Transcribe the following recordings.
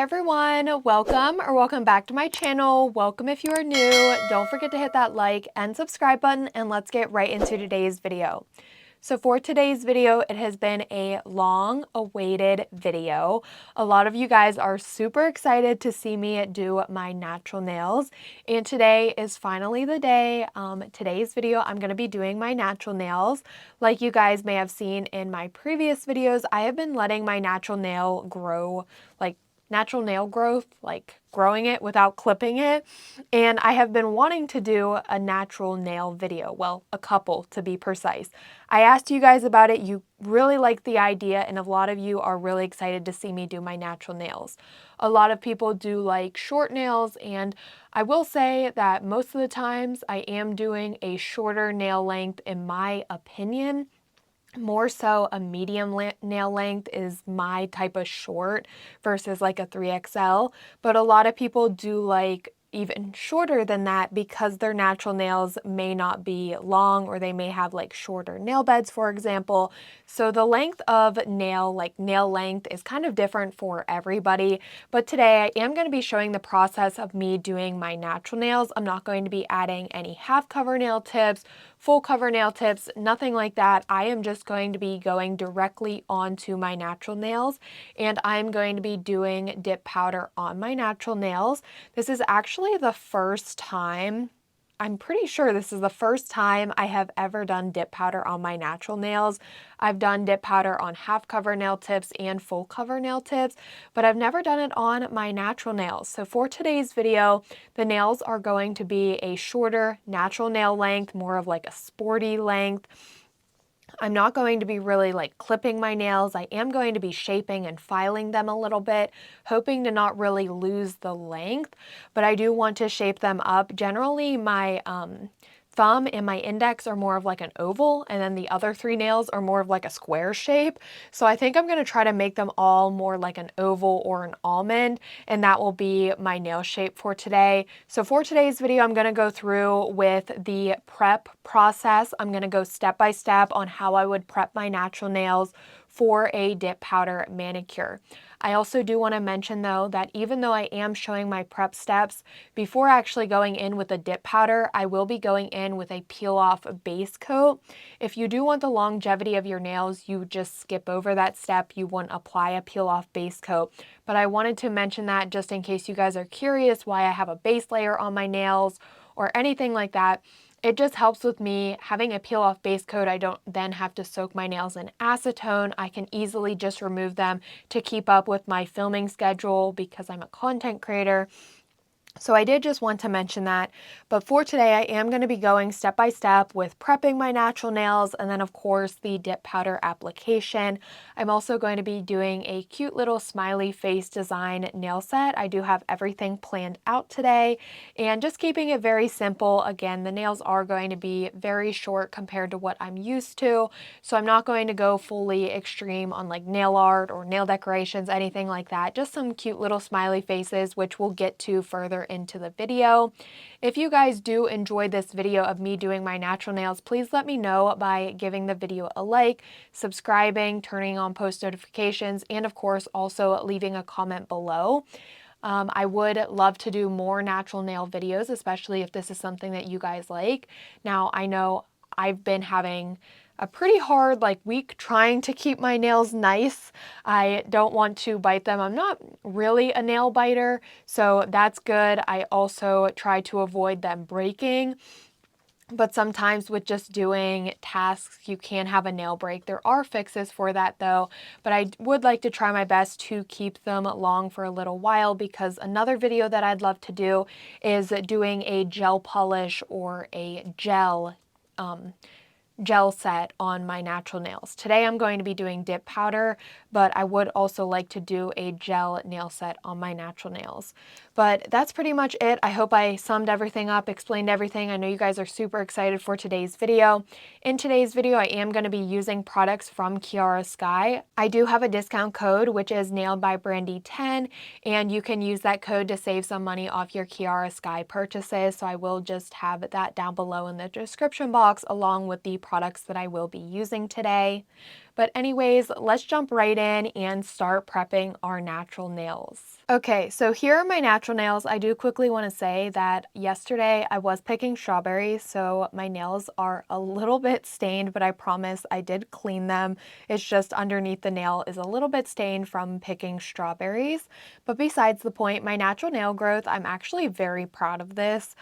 everyone, welcome back to my channel. Welcome if you are new. Don't forget to hit that like and subscribe button, and let's get right into today's video. So for today's video, it has been a long awaited video. A lot of you guys are super excited to see me do my natural nails, and today is finally the day. Today's video, I'm going to be doing my natural nails. Like you guys may have seen in my previous videos, I have been letting my natural nail grow, like natural nail growth, like growing it without clipping it. And I have been wanting to do a natural nail video. Well, a couple to be precise. I asked you guys about it. You really liked the idea, and a lot of you are really excited to see me do my natural nails. A lot of people do like short nails, and I will say that most of the times I am doing a shorter nail length in my opinion. More so a medium nail length is my type of short versus like a 3XL, but a lot of people do like even shorter than that because their natural nails may not be long, or they may have like shorter nail beds, for example. So the length of nail, like nail length, is kind of different for everybody. But today I am going to be showing the process of me doing my natural nails. I'm not going to be adding any half cover nail tips, full cover nail tips, nothing like that. I am just going to be going directly onto my natural nails, and I'm going to be doing dip powder on my natural nails. This is actually the first time, I'm pretty sure this is the first time I have ever done dip powder on my natural nails. I've done dip powder on half cover nail tips and full cover nail tips, but I've never done it on my natural nails. So for today's video, the nails are going to be a shorter natural nail length, more of like a sporty length. I'm not going to be really like clipping my nails. I am going to be shaping and filing them a little bit, hoping to not really lose the length, but I do want to shape them up. Generally, my thumb and my index are more of like an oval, and then the other three nails are more of like a square shape. So I think I'm going to try to make them all more like an oval or an almond, and that will be my nail shape for today. So for today's video, I'm going to go through with the prep process. I'm going to go step by step on how I would prep my natural nails for a dip powder manicure. I also do want to mention though that even though I am showing my prep steps, before actually going in with the dip powder, I will be going in with a peel off base coat. If you do want the longevity of your nails, you just skip over that step. You wouldn't apply a peel off base coat. But I wanted to mention that just in case you guys are curious why I have a base layer on my nails or anything like that. It just helps with me having a peel off base coat. I don't then have to soak my nails in acetone. I can easily just remove them to keep up with my filming schedule because I'm a content creator. So I did just want to mention that, but for today I am going to be going step by step with prepping my natural nails, and then of course the dip powder application. I'm also going to be doing a cute little smiley face design nail set. I do have everything planned out today, and just keeping it very simple. Again, the nails are going to be very short compared to what I'm used to, so I'm not going to go fully extreme on like nail art or nail decorations, anything like that. Just some cute little smiley faces, which we'll get to further into the video. If you guys do enjoy this video of me doing my natural nails, please let me know by giving the video a like, subscribing, turning on post notifications, and of course also leaving a comment below. I would love to do more natural nail videos, especially if this is something that you guys like. Now, I know I've been having a pretty hard week trying to keep my nails nice. I don't want to bite them. I'm not really a nail biter, so that's good. I also try to avoid them breaking. But sometimes with just doing tasks, you can have a nail break. There are fixes for that though, but I would like to try my best to keep them long for a little while, because another video that I'd love to do is doing a gel polish or a gel set on my natural nails. Today I'm going to be doing dip powder, but I would also like to do a gel nail set on my natural nails. But that's pretty much it. I hope I summed everything up, explained everything. I know you guys are super excited for today's video. In today's video, I am going to be using products from Kiara Sky. I do have a discount code, which is Nailedbybrandi10, and you can use that code to save some money off your Kiara Sky purchases. So I will just have that down below in the description box along with the products that I will be using today. But anyways, let's jump right in and start prepping our natural nails. Okay, so here are my natural nails. I do quickly want to say that yesterday I was picking strawberries, so my nails are a little bit stained, but I promise I did clean them. It's just underneath the nail is a little bit stained from picking strawberries. But besides the point, my natural nail growth, I'm actually very proud of this.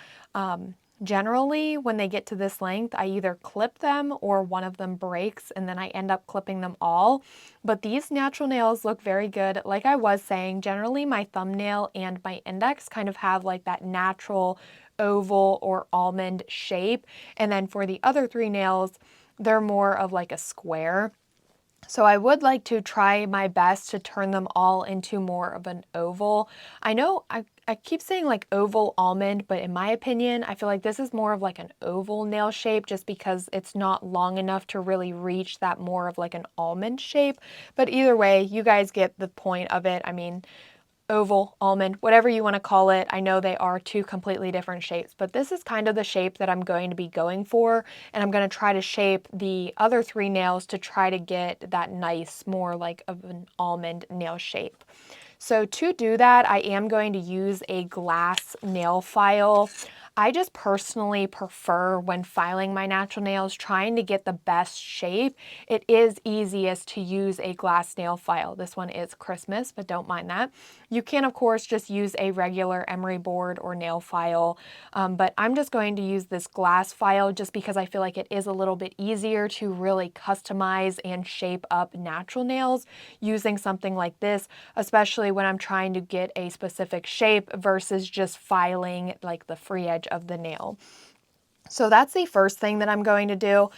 Generally, when they get to this length, I either clip them or one of them breaks and then I end up clipping them all. But these natural nails look very good. Like I was saying, generally my thumbnail and my index kind of have like that natural oval or almond shape. And then for the other three nails, they're more of like a square. So I would like to try my best to turn them all into more of an oval. I know I keep saying like oval almond, but in my opinion, I feel like this is more of like an oval nail shape just because it's not long enough to really reach that more of like an almond shape. But either way, you guys get the point of it. I mean, oval, almond, whatever you want to call it. I know they are two completely different shapes, but this is kind of the shape that I'm going to be going for. And I'm going to try to shape the other three nails to try to get that nice, more like of an almond nail shape. So to do that, I am going to use a glass nail file. I just personally prefer when filing my natural nails, trying to get the best shape. It is easiest to use a glass nail file. This one is Christmas, but don't mind that. You can, of course, just use a regular emery board or nail file, but I'm just going to use this glass file just because I feel like it is a little bit easier to really customize and shape up natural nails using something like this, especially when I'm trying to get a specific shape versus just filing like the free edge of the nail. So that's the first thing that I'm going to do.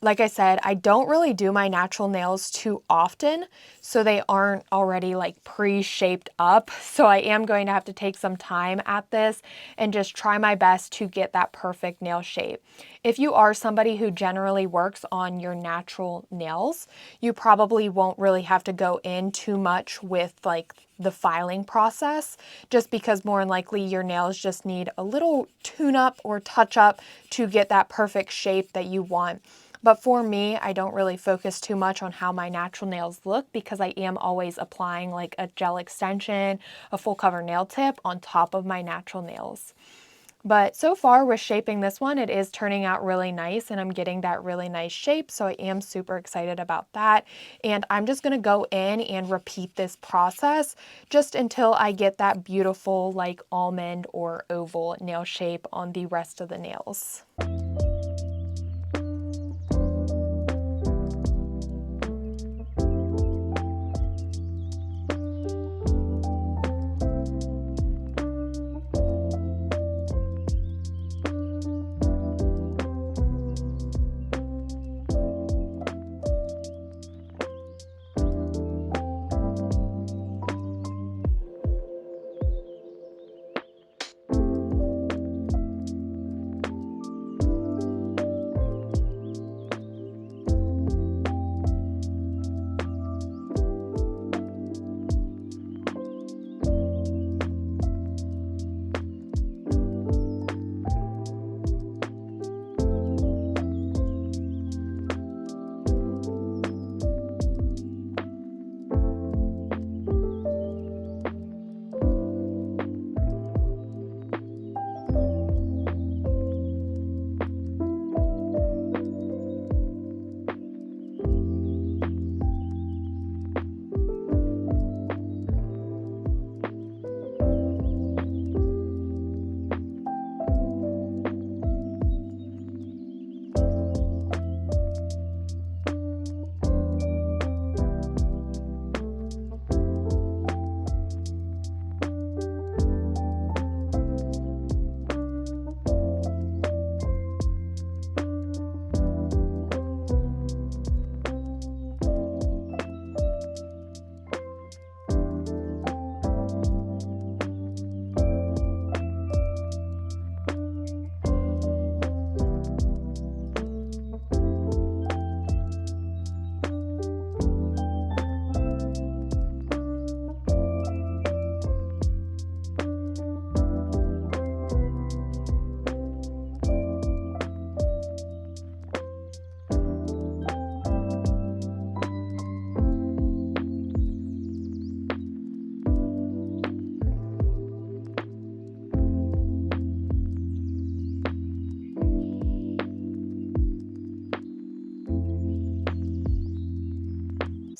Like I said, I don't really do my natural nails too often, so they aren't already like pre-shaped up. So I am going to have to take some time at this and just try my best to get that perfect nail shape. If you are somebody who generally works on your natural nails, you probably won't really have to go in too much with like the filing process, just because more than likely your nails just need a little tune-up or touch-up to get that perfect shape that you want. But for me, I don't really focus too much on how my natural nails look because I am always applying like a gel extension, a full cover nail tip on top of my natural nails. But so far with shaping this one, it is turning out really nice and I'm getting that really nice shape. So I am super excited about that. And I'm just going to go in and repeat this process just until I get that beautiful like almond or oval nail shape on the rest of the nails.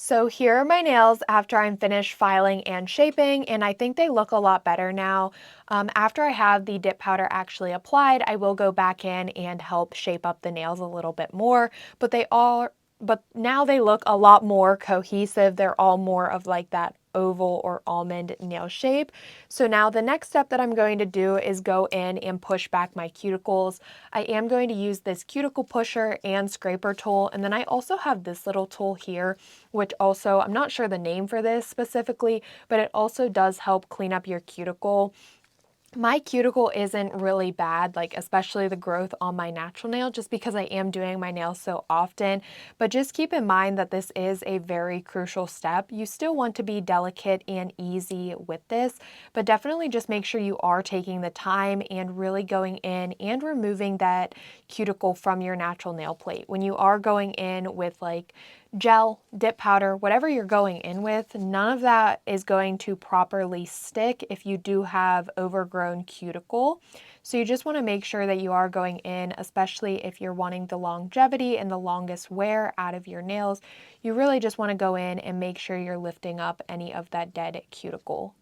So here are my nails after I'm finished filing and shaping, and I think they look a lot better now. After I have the dip powder actually applied, I will go back in and help shape up the nails a little bit more, but now they look a lot more cohesive. They're all more of like that oval or almond nail shape. So now the next step that I'm going to do is go in and push back my cuticles. I am going to use this cuticle pusher and scraper tool, and then I also have this little tool here, which also, I'm not sure the name for this specifically, but it also does help clean up your cuticle. My cuticle isn't really bad, like especially the growth on my natural nail, just because I am doing my nails so often. But just keep in mind that this is a very crucial step. You still want to be delicate and easy with this, but definitely just make sure you are taking the time and really going in and removing that cuticle from your natural nail plate. When you are going in with like gel, dip powder, whatever you're going in with, none of that is going to properly stick if you do have overgrown cuticle. So you just want to make sure that you are going in, especially if you're wanting the longevity and the longest wear out of your nails. You really just want to go in and make sure you're lifting up any of that dead cuticle.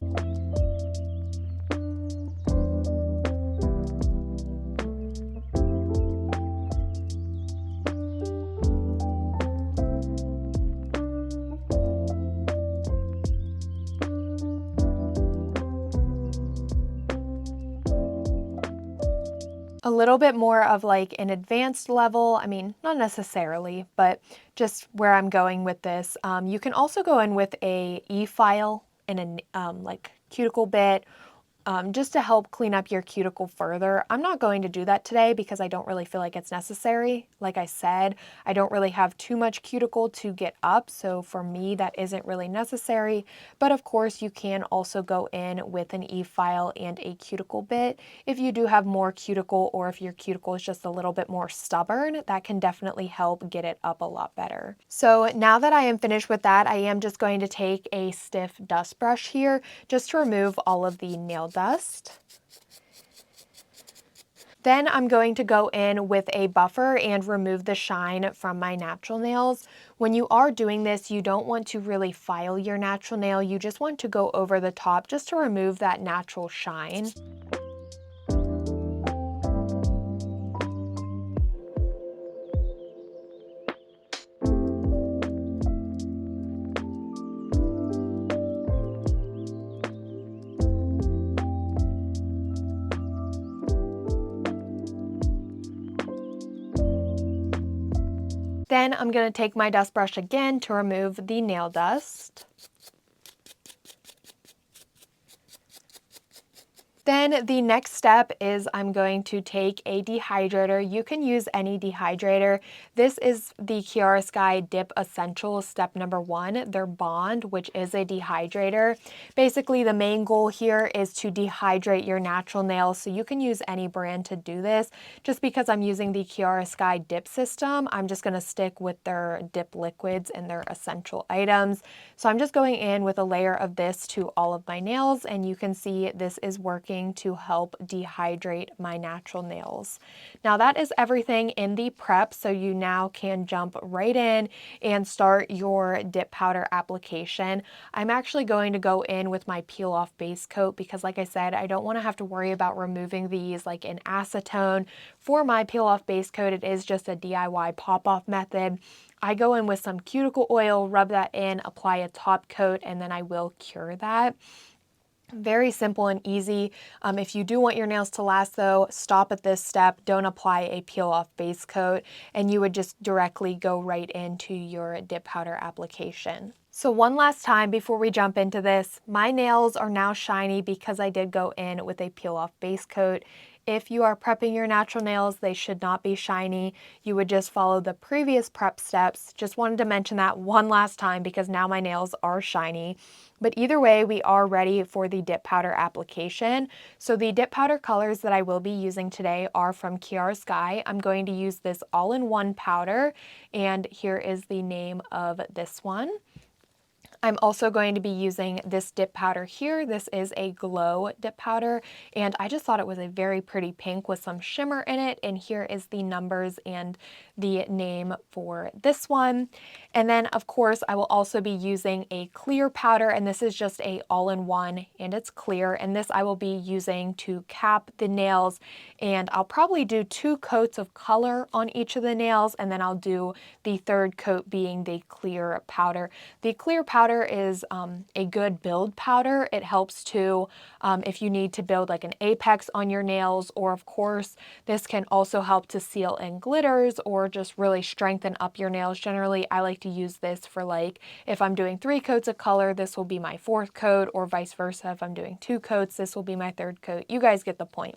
A little bit more of like an advanced level. I mean, not necessarily, but just where I'm going with this. You can also go in with a e-file and a like cuticle bit, just to help clean up your cuticle further. I'm not going to do that today because I don't really feel like it's necessary. Like I said, I don't really have too much cuticle to get up, so for me that isn't really necessary. But of course you can also go in with an e-file and a cuticle bit. If you do have more cuticle, or if your cuticle is just a little bit more stubborn, that can definitely help get it up a lot better. So now that I am finished with that, I am just going to take a stiff dust brush here just to remove all of the nail dust. Then I'm going to go in with a buffer and remove the shine from my natural nails. When you are doing this, you don't want to really file your natural nail. You just want to go over the top just to remove that natural shine. Then I'm going to take my dust brush again to remove the nail dust. Then the next step is I'm going to take a dehydrator. You can use any dehydrator. This is the Chiarosky Dip Essential step number 1, their Bond, which is a dehydrator. Basically, the main goal here is to dehydrate your natural nails. So you can use any brand to do this. Just because I'm using the Chiarosky Dip system, I'm just going to stick with their dip liquids and their essential items. So I'm just going in with a layer of this to all of my nails, and you can see this is working to help dehydrate my natural nails. Now that is everything in the prep, so you now can jump right in and start your dip powder application. I'm actually going to go in with my peel off base coat because, like I said, I don't want to have to worry about removing these like in acetone. For my peel off base coat, it is just a DIY pop off method. I go in with some cuticle oil, rub that in, apply a top coat, and then I will cure that. Very simple and easy. If you do want your nails to last though, stop at this step. Don't apply a peel off base coat, and you would just directly go right into your dip powder application. So one last time before we jump into this, my nails are now shiny because I did go in with a peel off base coat. If you are prepping your natural nails, they should not be shiny. You would just follow the previous prep steps. Just wanted to mention that one last time because now my nails are shiny. But either way, we are ready for the dip powder application. So the dip powder colors that I will be using today are from Chiarosky. I'm going to use this all-in-one powder, and here is the name of this one. I'm also going to be using this dip powder here. This is a glow dip powder, and I just thought it was a very pretty pink with some shimmer in it. And here is the numbers and the name for this one. And then of course I will also be using a clear powder, and this is just a all-in-one and it's clear. And this I will be using to cap the nails, and I'll probably do 2 coats of color on each of the nails, and then I'll do the third coat being the clear powder. The clear powder is a good build powder. It helps to, if you need to build like an apex on your nails, or of course, this can also help to seal in glitters or just really strengthen up your nails. Generally, I like to use this for like, if I'm doing 3 coats of color, this will be my 4th coat, or vice versa. If I'm doing 2 coats, this will be my 3rd coat. You guys get the point.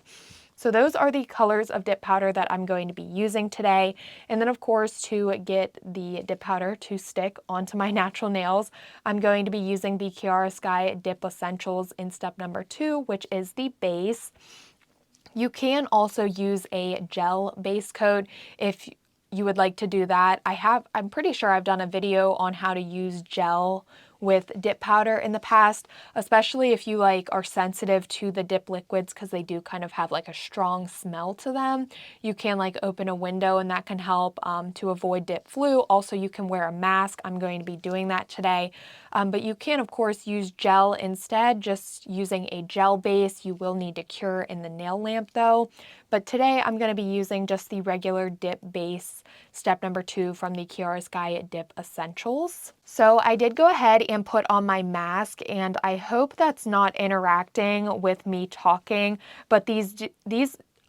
So those are the colors of dip powder that I'm going to be using today. And then of course, to get the dip powder to stick onto my natural nails, I'm going to be using the Sky Dip Essentials in step number 2, which is the base. You can also use a gel base coat if you would like to do that. I'm pretty sure I've done a video on how to use gel with dip powder in the past, especially if you like are sensitive to the dip liquids, because they do kind of have like a strong smell to them. You can like open a window, and that can help to avoid dip flu. Also, you can wear a mask. I'm going to be doing that today. But you can of course use gel instead, just using a gel base. You will need to cure in the nail lamp though. But today I'm going to be using just the regular dip base, step number 2 from the Sky Dip Essentials. So I did go ahead and put on my mask, and I hope that's not interacting with me talking, but these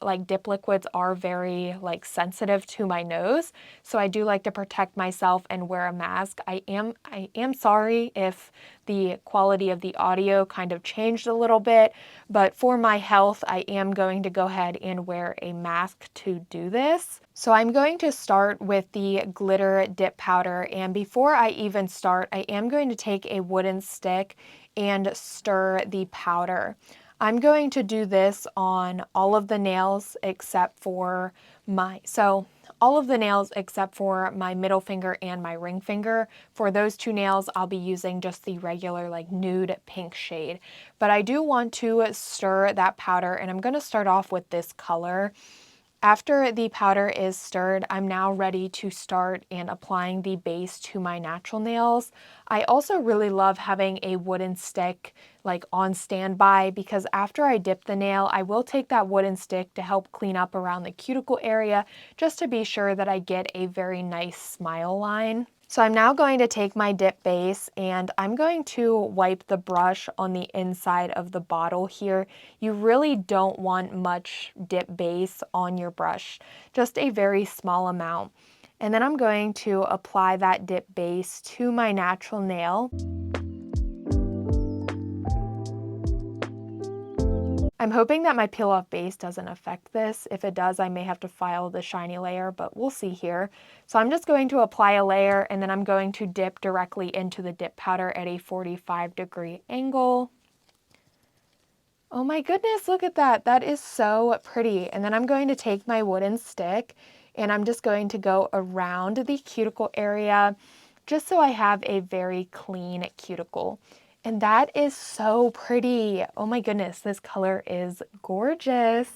like dip liquids are very like sensitive to my nose, so I do like to protect myself and wear a mask. I am sorry if the quality of the audio kind of changed a little bit, but for my health, I am going to go ahead and wear a mask to do this. So I'm going to start with the glitter dip powder, and before I even start, I am going to take a wooden stick and stir the powder. I'm going to do this on all of the nails except for my middle finger and my ring finger. For those 2 nails, I'll be using just the regular like nude pink shade. But I do want to stir that powder, and I'm going to start off with this color. After the powder is stirred, I'm now ready to start and applying the base to my natural nails. I also really love having a wooden stick like on standby, because after I dip the nail, I will take that wooden stick to help clean up around the cuticle area, just to be sure that I get a very nice smile line. So I'm now going to take my dip base, and I'm going to wipe the brush on the inside of the bottle here. You really don't want much dip base on your brush, just a very small amount. And then I'm going to apply that dip base to my natural nail. I'm hoping that my peel off base doesn't affect this. If it does, I may have to file the shiny layer, but we'll see here. So I'm just going to apply a layer, and then I'm going to dip directly into the dip powder at a 45-degree angle. Oh my goodness, look at that. That is so pretty. And then I'm going to take my wooden stick, and I'm just going to go around the cuticle area, just so I have a very clean cuticle. And that is so pretty. Oh my goodness, this color is gorgeous.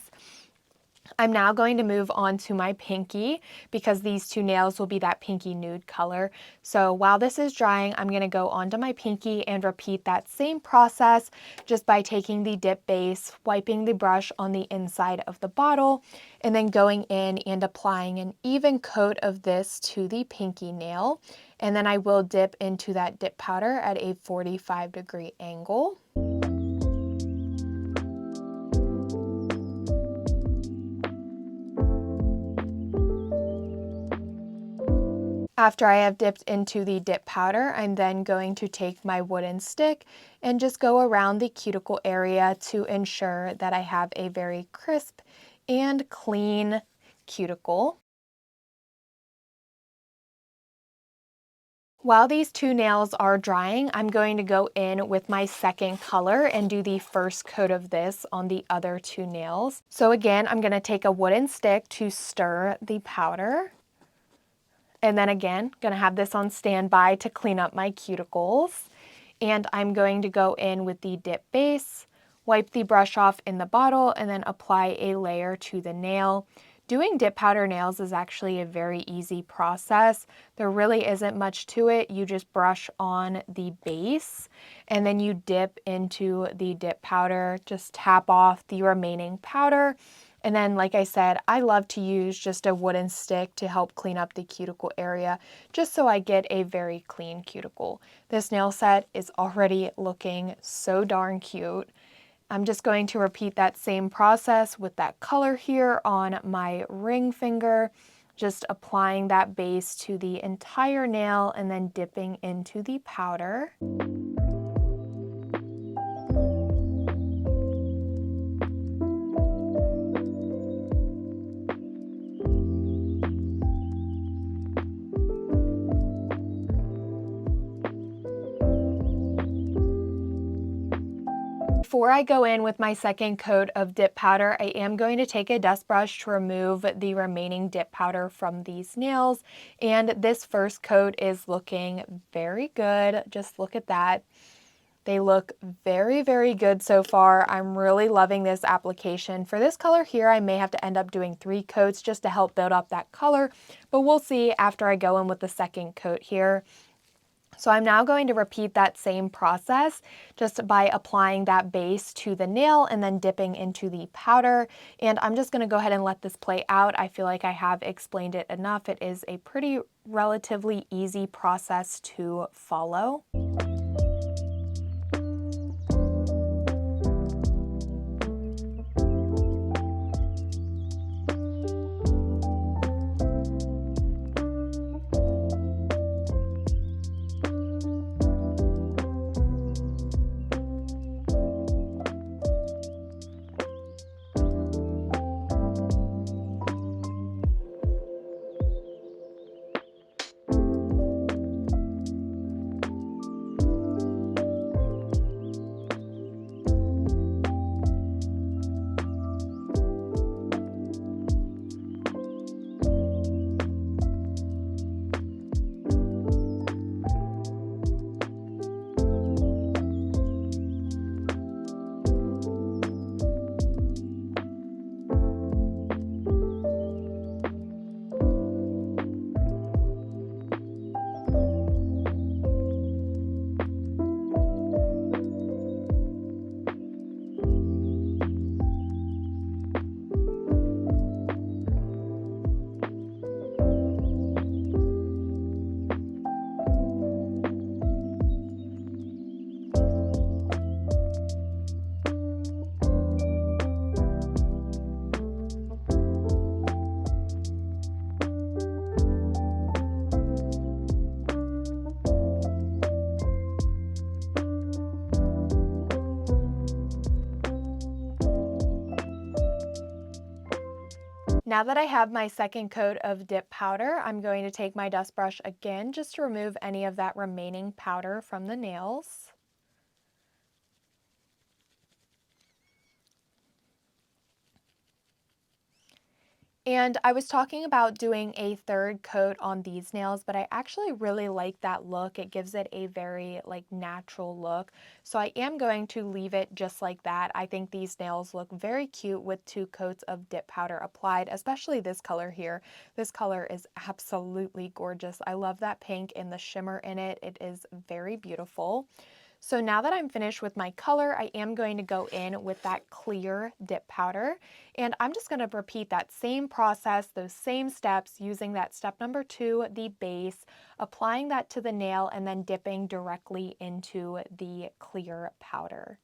I'm now going to move on to my pinky, because these 2 nails will be that pinky nude color. So while this is drying, I'm going to go onto my pinky and repeat that same process, just by taking the dip base, wiping the brush on the inside of the bottle, and then going in and applying an even coat of this to the pinky nail. And then I will dip into that dip powder at a 45-degree angle. After I have dipped into the dip powder, I'm then going to take my wooden stick and just go around the cuticle area to ensure that I have a very crisp and clean cuticle. While these 2 nails are drying, I'm going to go in with my second color and do the first coat of this on the other 2 nails. So again, I'm going to take a wooden stick to stir the powder. And then again, going to have this on standby to clean up my cuticles. And I'm going to go in with the dip base, wipe the brush off in the bottle, and then apply a layer to the nail. Doing dip powder nails is actually a very easy process. There really isn't much to it. You just brush on the base and then you dip into the dip powder. Just tap off the remaining powder. And then, like I said, I love to use just a wooden stick to help clean up the cuticle area, just so I get a very clean cuticle. This nail set is already looking so darn cute. I'm just going to repeat that same process with that color here on my ring finger, just applying that base to the entire nail and then dipping into the powder. Before I go in with my second coat of dip powder, I am going to take a dust brush to remove the remaining dip powder from these nails. And this first coat is looking very good. Just look at that. They look very, very good so far. I'm really loving this application. For this color here, I may have to end up doing 3 coats just to help build up that color, but we'll see after I go in with the second coat here. So I'm now going to repeat that same process just by applying that base to the nail and then dipping into the powder. And I'm just going to go ahead and let this play out. I feel like I have explained it enough. It is a pretty relatively easy process to follow. Now that I have my second coat of dip powder, I'm going to take my dust brush again just to remove any of that remaining powder from the nails. And I was talking about doing a third coat on these nails, but I actually really like that look. It gives it a very natural look. So I am going to leave it just like that. I think these nails look very cute with 2 coats of dip powder applied, especially this color here. This color is absolutely gorgeous. I love that pink and the shimmer in it. It is very beautiful. So now that I'm finished with my color, I am going to go in with that clear dip powder. And I'm just going to repeat that same process, those same steps, using that step number 2, the base, applying that to the nail, and then dipping directly into the clear powder.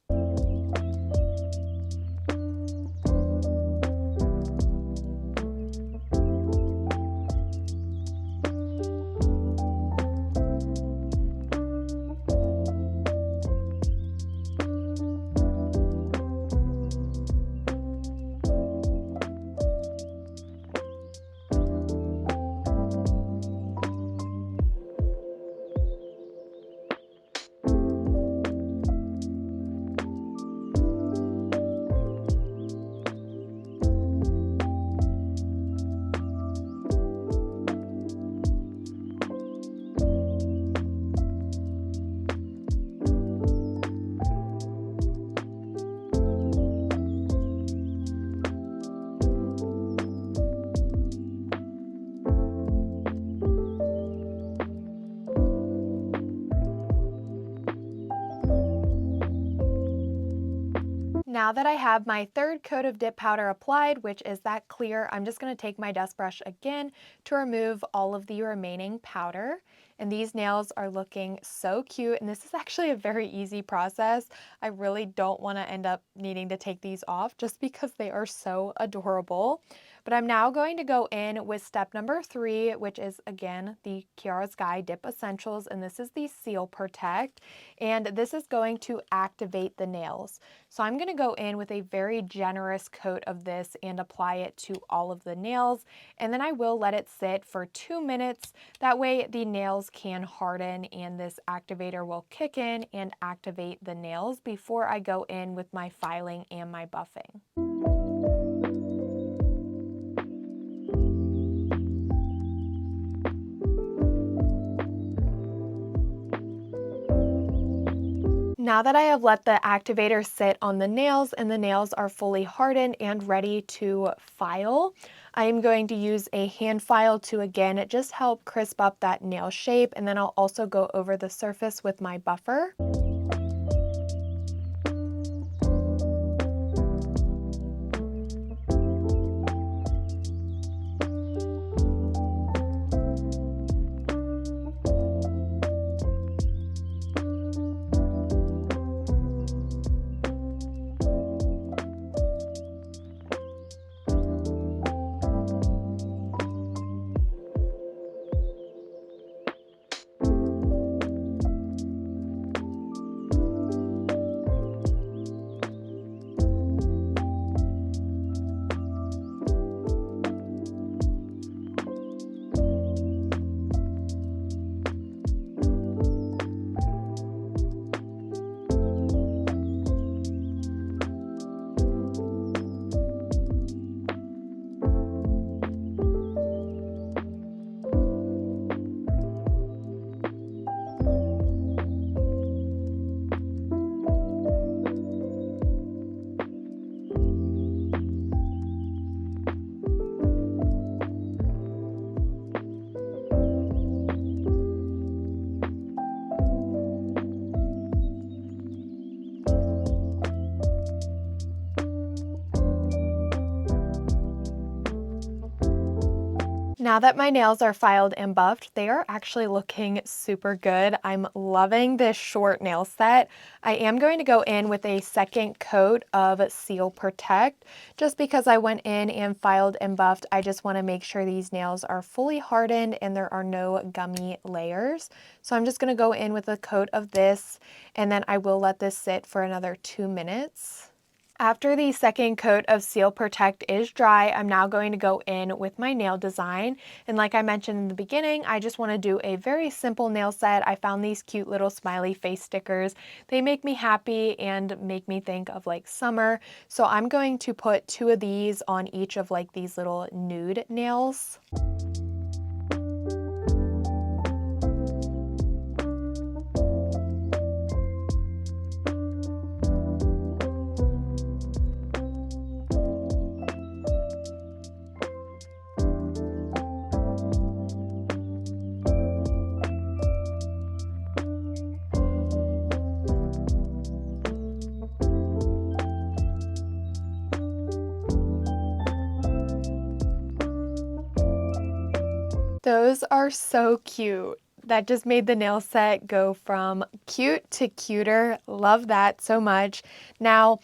Now that I have my third coat of dip powder applied, which is that clear, I'm just going to take my dust brush again to remove all of the remaining powder. And these nails are looking so cute, and this is actually a very easy process. I really don't want to end up needing to take these off just because they are so adorable. But I'm now going to go in with step number 3, which is again the Chiara Sky Dip Essentials, and this is the Seal Protect, and this is going to activate the nails. So I'm going to go in with a very generous coat of this and apply it to all of the nails, and then I will let it sit for 2 minutes. That way the nails can harden and this activator will kick in and activate the nails before I go in with my filing and my buffing. Now that I have let the activator sit on the nails and the nails are fully hardened and ready to file, I am going to use a hand file to again just help crisp up that nail shape, and then I'll also go over the surface with my buffer. Now that my nails are filed and buffed, they are actually looking super good. I'm loving this short nail set. I am going to go in with a second coat of Seal Protect. Just because I went in and filed and buffed, I just want to make sure these nails are fully hardened and there are no gummy layers. So I'm just going to go in with a coat of this, and then I will let this sit for another 2 minutes. After the second coat of Seal Protect is dry, I'm now going to go in with my nail design. And like I mentioned in the beginning, I just want to do a very simple nail set. I found these cute little smiley face stickers. They make me happy and make me think of like summer. So I'm going to put 2 of these on each of like these little nude nails. Those are so cute. That just made the nail set go from cute to cuter. Love that so much. Now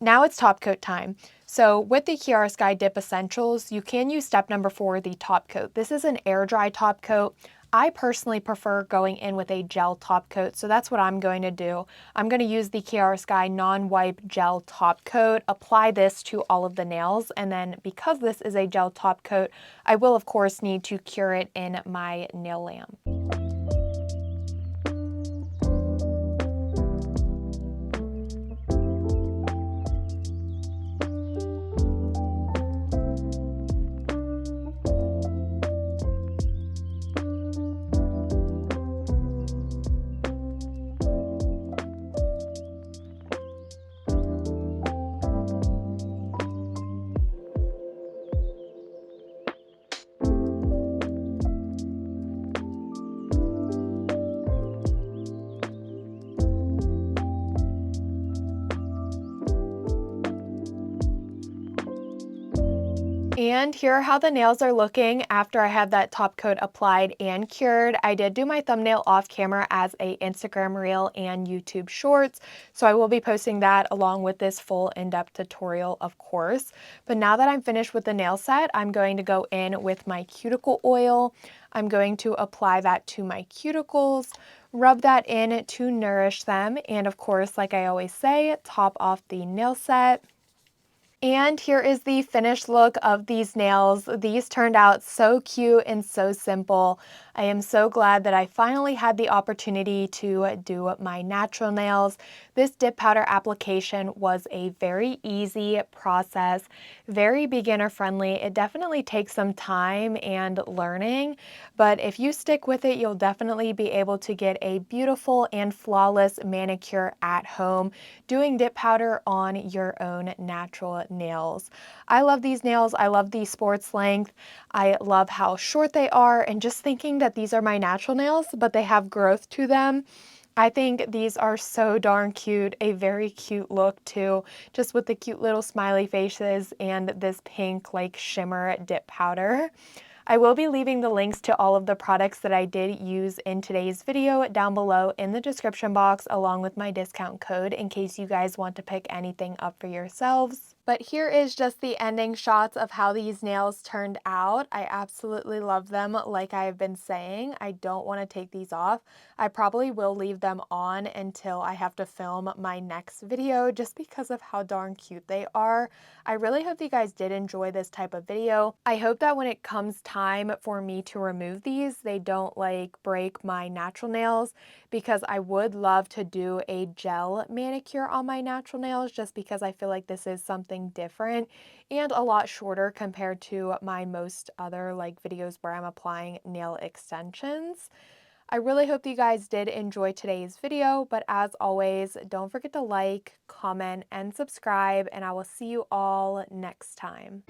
it's top coat time. So with the Chiara Sky Dip Essentials, you can use step number 4, the top coat. This is an air dry top coat. I personally prefer going in with a gel top coat, so that's what I'm going to do. I'm going to use the Chiara Sky non-wipe gel top coat, apply this to all of the nails, and then because this is a gel top coat, I will of course need to cure it in my nail lamp. And here are how the nails are looking after I have that top coat applied and cured. I did do my thumbnail off camera as a Instagram reel and YouTube shorts, so I will be posting that along with this full in-depth tutorial, of course. But now that I'm finished with the nail set, I'm going to go in with my cuticle oil. I'm going to apply that to my cuticles, rub that in to nourish them, and of course, like I always say, top off the nail set. And here is the finished look of these nails. These turned out so cute and so simple. I am so glad that I finally had the opportunity to do my natural nails. This dip powder application was a very easy process, very beginner friendly. It definitely takes some time and learning, but if you stick with it, you'll definitely be able to get a beautiful and flawless manicure at home doing dip powder on your own natural nails. I love these nails. I love the sports length. I love how short they are, and just thinking that these are my natural nails, but they have growth to them. I think these are so darn cute, a very cute look too, just with the cute little smiley faces and this pink like shimmer dip powder. I will be leaving the links to all of the products that I did use in today's video down below in the description box, along with my discount code in case you guys want to pick anything up for yourselves. But here is just the ending shots of how these nails turned out. I absolutely love them, like I have been saying. I don't want to take these off. I probably will leave them on until I have to film my next video just because of how darn cute they are. I really hope you guys did enjoy this type of video. I hope that when it comes time for me to remove these, they don't like break my natural nails, because I would love to do a gel manicure on my natural nails just because I feel like this is something different and a lot shorter compared to my most other like videos where I'm applying nail extensions. I really hope you guys did enjoy today's video, but as always, don't forget to like, comment, and subscribe, and I will see you all next time.